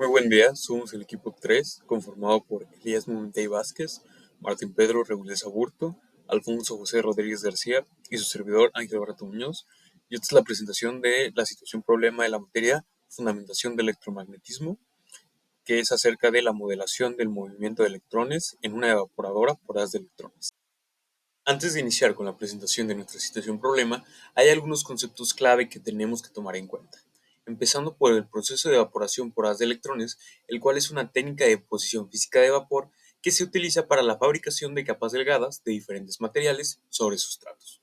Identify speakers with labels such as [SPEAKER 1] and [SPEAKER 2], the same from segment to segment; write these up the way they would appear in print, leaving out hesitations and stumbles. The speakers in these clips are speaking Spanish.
[SPEAKER 1] Muy buen día, somos el equipo 3, conformado por Elías Momentey Vázquez, Martín Pedro Regules Aburto, Alfonso José Rodríguez García y su servidor Ángel Barreto Muñoz. Y esta es la presentación de la situación problema de la materia Fundamentación del electromagnetismo, que es acerca de la modelación del movimiento de electrones en una evaporadora por haz de electrones. Antes de iniciar con la presentación de nuestra situación problema, hay algunos conceptos clave que tenemos que tomar en cuenta. Empezando por el proceso de evaporación por haz de electrones, el cual es una técnica de deposición física de vapor que se utiliza para la fabricación de capas delgadas de diferentes materiales sobre sustratos.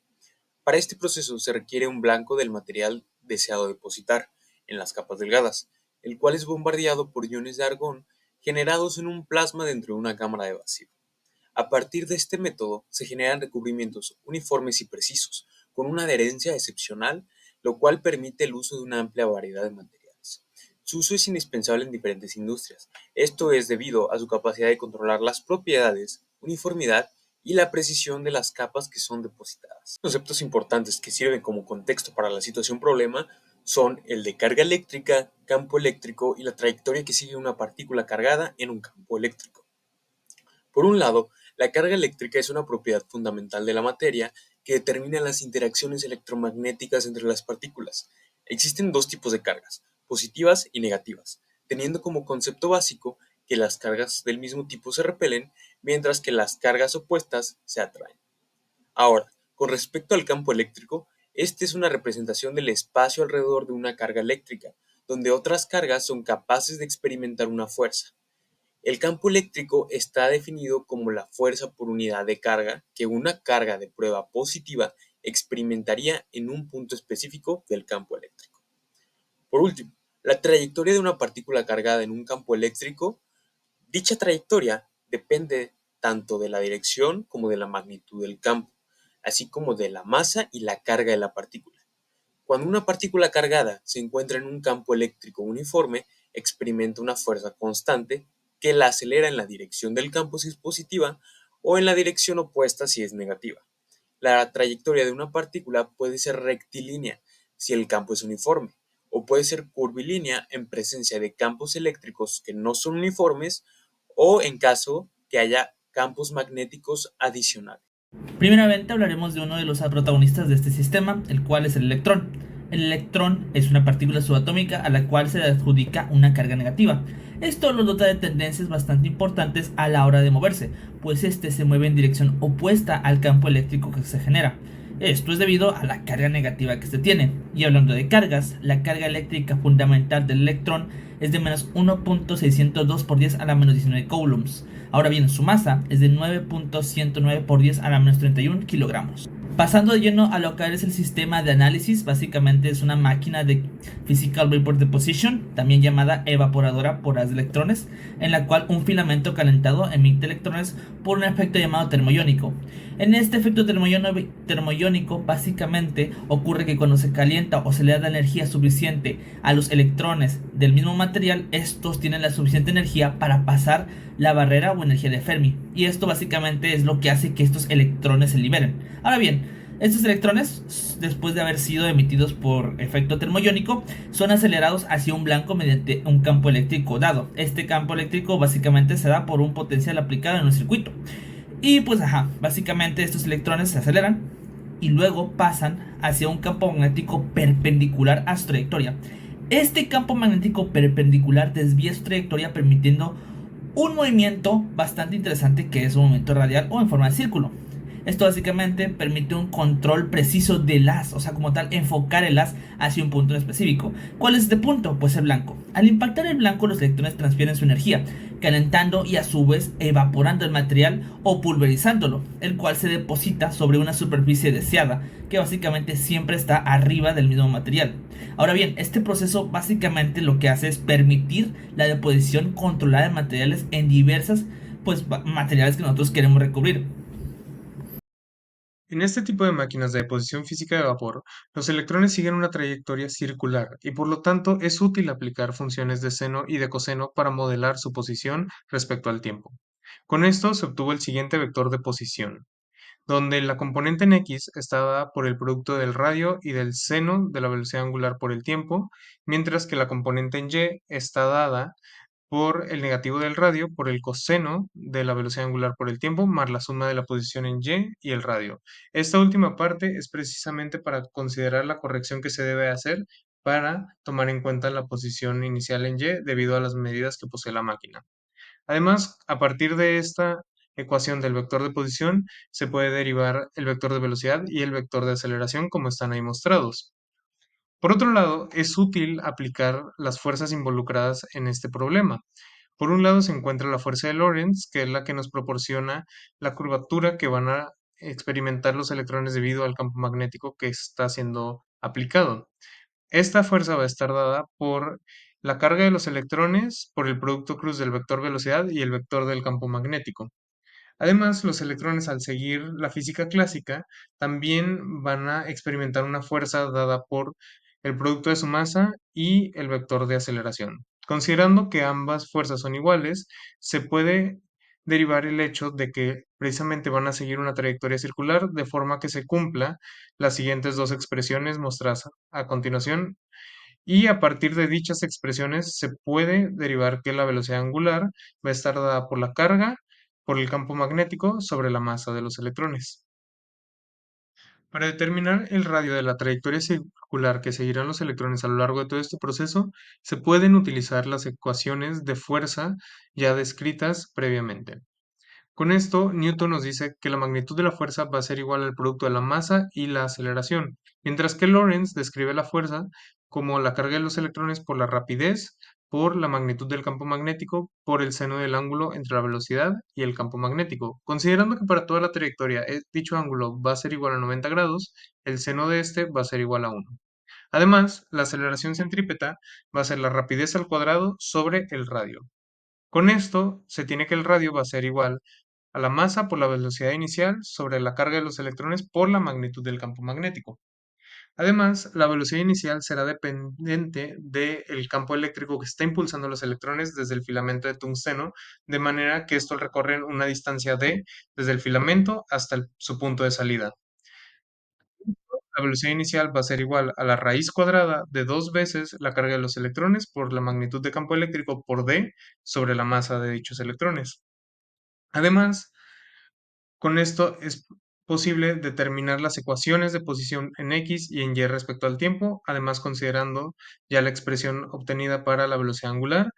[SPEAKER 1] Para este proceso se requiere un blanco del material deseado depositar en las capas delgadas, el cual es bombardeado por iones de argón generados en un plasma dentro de una cámara de vacío. A partir de este método se generan recubrimientos uniformes y precisos, con una adherencia excepcional, lo cual permite el uso de una amplia variedad de materiales. Su uso es indispensable en diferentes industrias. Esto es debido a su capacidad de controlar las propiedades, uniformidad y la precisión de las capas que son depositadas. Conceptos importantes que sirven como contexto para la situación problema son el de carga eléctrica, campo eléctrico y la trayectoria que sigue una partícula cargada en un campo eléctrico. Por un lado, la carga eléctrica es una propiedad fundamental de la materia que determina las interacciones electromagnéticas entre las partículas. Existen dos tipos de cargas, positivas y negativas, teniendo como concepto básico que las cargas del mismo tipo se repelen, mientras que las cargas opuestas se atraen. Ahora, con respecto al campo eléctrico, este es una representación del espacio alrededor de una carga eléctrica, donde otras cargas son capaces de experimentar una fuerza. El campo eléctrico está definido como la fuerza por unidad de carga que una carga de prueba positiva experimentaría en un punto específico del campo eléctrico. Por último, la trayectoria de una partícula cargada en un campo eléctrico, dicha trayectoria depende tanto de la dirección como de la magnitud del campo, así como de la masa y la carga de la partícula. Cuando una partícula cargada se encuentra en un campo eléctrico uniforme, experimenta una fuerza constante que la acelera en la dirección del campo si es positiva o en la dirección opuesta si es negativa. La trayectoria de una partícula puede ser rectilínea si el campo es uniforme, o puede ser curvilínea en presencia de campos eléctricos que no son uniformes o en caso que haya campos magnéticos adicionales.
[SPEAKER 2] Primeramente hablaremos de uno de los protagonistas de este sistema, el cual es el electrón. El electrón es una partícula subatómica a la cual se le adjudica una carga negativa. Esto lo dota de tendencias bastante importantes a la hora de moverse, pues este se mueve en dirección opuesta al campo eléctrico que se genera. Esto es debido a la carga negativa que se tiene. Y hablando de cargas, la carga eléctrica fundamental del electrón es de menos 1.602 por 10 a la menos 19 coulombs. Ahora bien, su masa es de 9.109 por 10 a la menos 31 kilogramos. Pasando de lleno a lo que es el sistema de análisis, básicamente es una máquina de Physical Vapor Deposition, también llamada evaporadora por haz de electrones, en la cual un filamento calentado emite electrones por un efecto llamado termoiónico. En este efecto termoiónico básicamente ocurre que cuando se calienta o se le da energía suficiente a los electrones del mismo material, estos tienen la suficiente energía para pasar la barrera o energía de Fermi. Y esto básicamente es lo que hace que estos electrones se liberen. Ahora bien, estos electrones, después de haber sido emitidos por efecto termoiónico, son acelerados hacia un blanco mediante un campo eléctrico dado. Este campo eléctrico básicamente se da por un potencial aplicado en un circuito. Y pues básicamente estos electrones se aceleran y luego pasan hacia un campo magnético perpendicular a su trayectoria. Este campo magnético perpendicular desvía su trayectoria permitiendo un movimiento bastante interesante que es un movimiento radial o en forma de círculo. Esto básicamente permite un control preciso del haz, o sea, como tal, enfocar el haz hacia un punto en específico. ¿Cuál es este punto? Pues el blanco. Al impactar el blanco, los electrones transfieren su energía, calentando y a su vez evaporando el material o pulverizándolo, el cual se deposita sobre una superficie deseada, que básicamente siempre está arriba del mismo material. Ahora bien, este proceso básicamente lo que hace es permitir la deposición controlada de materiales en diversas materiales que nosotros queremos recubrir.
[SPEAKER 3] En este tipo de máquinas de deposición física de vapor, los electrones siguen una trayectoria circular y por lo tanto es útil aplicar funciones de seno y de coseno para modelar su posición respecto al tiempo. Con esto se obtuvo el siguiente vector de posición, donde la componente en X está dada por el producto del radio y del seno de la velocidad angular por el tiempo, mientras que la componente en Y está dada por el negativo del radio por el coseno de la velocidad angular por el tiempo más la suma de la posición en y y el radio. Esta última parte es precisamente para considerar la corrección que se debe hacer para tomar en cuenta la posición inicial en y debido a las medidas que posee la máquina. Además, a partir de esta ecuación del vector de posición, se puede derivar el vector de velocidad y el vector de aceleración como están ahí mostrados. Por otro lado, es útil aplicar las fuerzas involucradas en este problema. Por un lado se encuentra la fuerza de Lorentz, que es la que nos proporciona la curvatura que van a experimentar los electrones debido al campo magnético que está siendo aplicado. Esta fuerza va a estar dada por la carga de los electrones, por el producto cruz del vector velocidad y el vector del campo magnético. Además, los electrones al seguir la física clásica también van a experimentar una fuerza dada por el producto de su masa y el vector de aceleración. Considerando que ambas fuerzas son iguales, se puede derivar el hecho de que precisamente van a seguir una trayectoria circular de forma que se cumpla las siguientes dos expresiones mostradas a continuación y a partir de dichas expresiones se puede derivar que la velocidad angular va a estar dada por la carga, por el campo magnético sobre la masa de los electrones. Para determinar el radio de la trayectoria circular que seguirán los electrones a lo largo de todo este proceso, se pueden utilizar las ecuaciones de fuerza ya descritas previamente. Con esto, Newton nos dice que la magnitud de la fuerza va a ser igual al producto de la masa y la aceleración, mientras que Lorentz describe la fuerza como la carga de los electrones por la rapidez, por la magnitud del campo magnético, por el seno del ángulo entre la velocidad y el campo magnético. Considerando que para toda la trayectoria dicho ángulo va a ser igual a 90 grados, el seno de este va a ser igual a 1. Además, la aceleración centrípeta va a ser la rapidez al cuadrado sobre el radio. Con esto, se tiene que el radio va a ser igual a la masa por la velocidad inicial sobre la carga de los electrones por la magnitud del campo magnético. Además, la velocidad inicial será dependiente del campo eléctrico que está impulsando los electrones desde el filamento de tungsteno, de manera que estos recorren una distancia d desde el filamento hasta su punto de salida. La velocidad inicial va a ser igual a la raíz cuadrada de 2 veces la carga de los electrones por la magnitud de campo eléctrico por d sobre la masa de dichos electrones. Además, con esto es posible determinar las ecuaciones de posición en x y en y respecto al tiempo, además considerando ya la expresión obtenida para la velocidad angular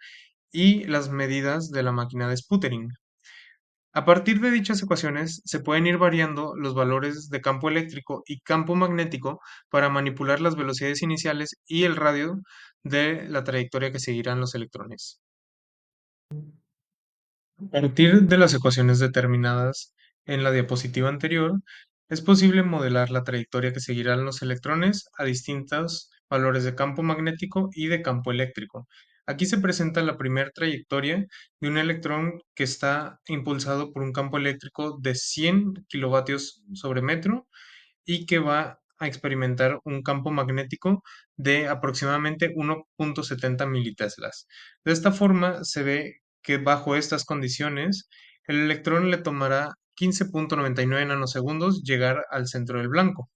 [SPEAKER 3] y las medidas de la máquina de sputtering. A partir de dichas ecuaciones se pueden ir variando los valores de campo eléctrico y campo magnético para manipular las velocidades iniciales y el radio de la trayectoria que seguirán los electrones. A partir de las ecuaciones determinadas en la diapositiva anterior, es posible modelar la trayectoria que seguirán los electrones a distintos valores de campo magnético y de campo eléctrico. Aquí se presenta la primera trayectoria de un electrón que está impulsado por un campo eléctrico de 100 kilovatios sobre metro y que va a experimentar un campo magnético de aproximadamente 1.70 militeslas. De esta forma se ve que bajo estas condiciones el electrón le tomará 15.99 nanosegundos llegar al centro del blanco,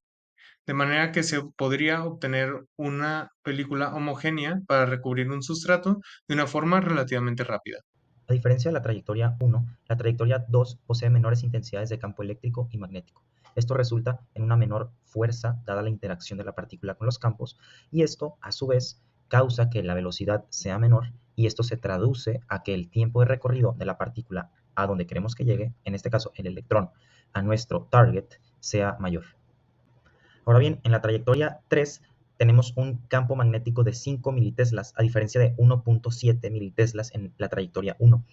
[SPEAKER 3] de manera que se podría obtener una película homogénea para recubrir un sustrato de una forma relativamente rápida.
[SPEAKER 4] A diferencia de la trayectoria 1, la trayectoria 2 posee menores intensidades de campo eléctrico y magnético. Esto resulta en una menor fuerza dada la interacción de la partícula con los campos y esto, a su vez, causa que la velocidad sea menor y esto se traduce a que el tiempo de recorrido de la partícula a donde queremos que llegue, en este caso el electrón, a nuestro target, sea mayor. Ahora bien, en la trayectoria 3 tenemos un campo magnético de 5 militeslas, a diferencia de 1.7 militeslas en la trayectoria 1.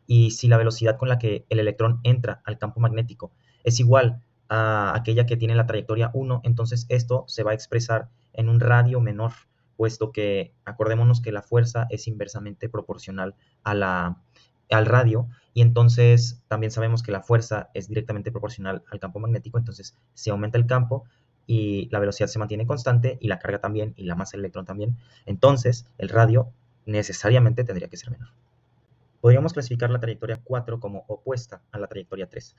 [SPEAKER 4] Y si la velocidad con la que el electrón entra al campo magnético es igual a aquella que tiene la trayectoria 1, entonces esto se va a expresar en un radio menor, puesto que acordémonos que la fuerza es inversamente proporcional al radio, y entonces también sabemos que la fuerza es directamente proporcional al campo magnético, entonces si aumenta el campo, y la velocidad se mantiene constante y la carga también y la masa del electrón también, entonces el radio necesariamente tendría que ser menor. Podríamos clasificar la trayectoria 4 como opuesta a la trayectoria 3.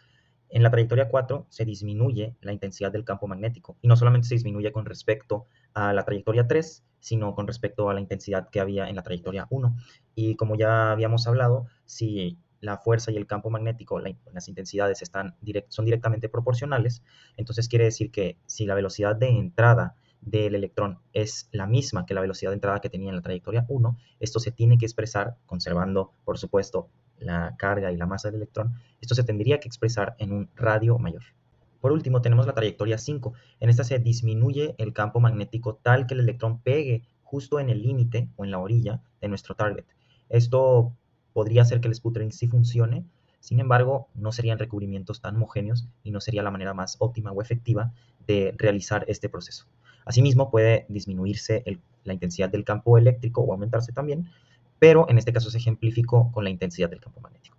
[SPEAKER 4] En la trayectoria 4 se disminuye la intensidad del campo magnético y no solamente se disminuye con respecto a la trayectoria 3, sino con respecto a la intensidad que había en la trayectoria 1. Y como ya habíamos hablado, si la fuerza y el campo magnético, las intensidades son directamente proporcionales, entonces quiere decir que si la velocidad de entrada del electrón es la misma que la velocidad de entrada que tenía en la trayectoria 1, esto se tiene que expresar, conservando, por supuesto, la carga y la masa del electrón, esto se tendría que expresar en un radio mayor. Por último, tenemos la trayectoria 5. En esta se disminuye el campo magnético tal que el electrón pegue justo en el límite o en la orilla de nuestro target. Esto podría hacer que el sputtering sí funcione, sin embargo, no serían recubrimientos tan homogéneos y no sería la manera más óptima o efectiva de realizar este proceso. Asimismo, puede disminuirse la intensidad del campo eléctrico o aumentarse también, pero en este caso se ejemplificó con la intensidad del campo magnético.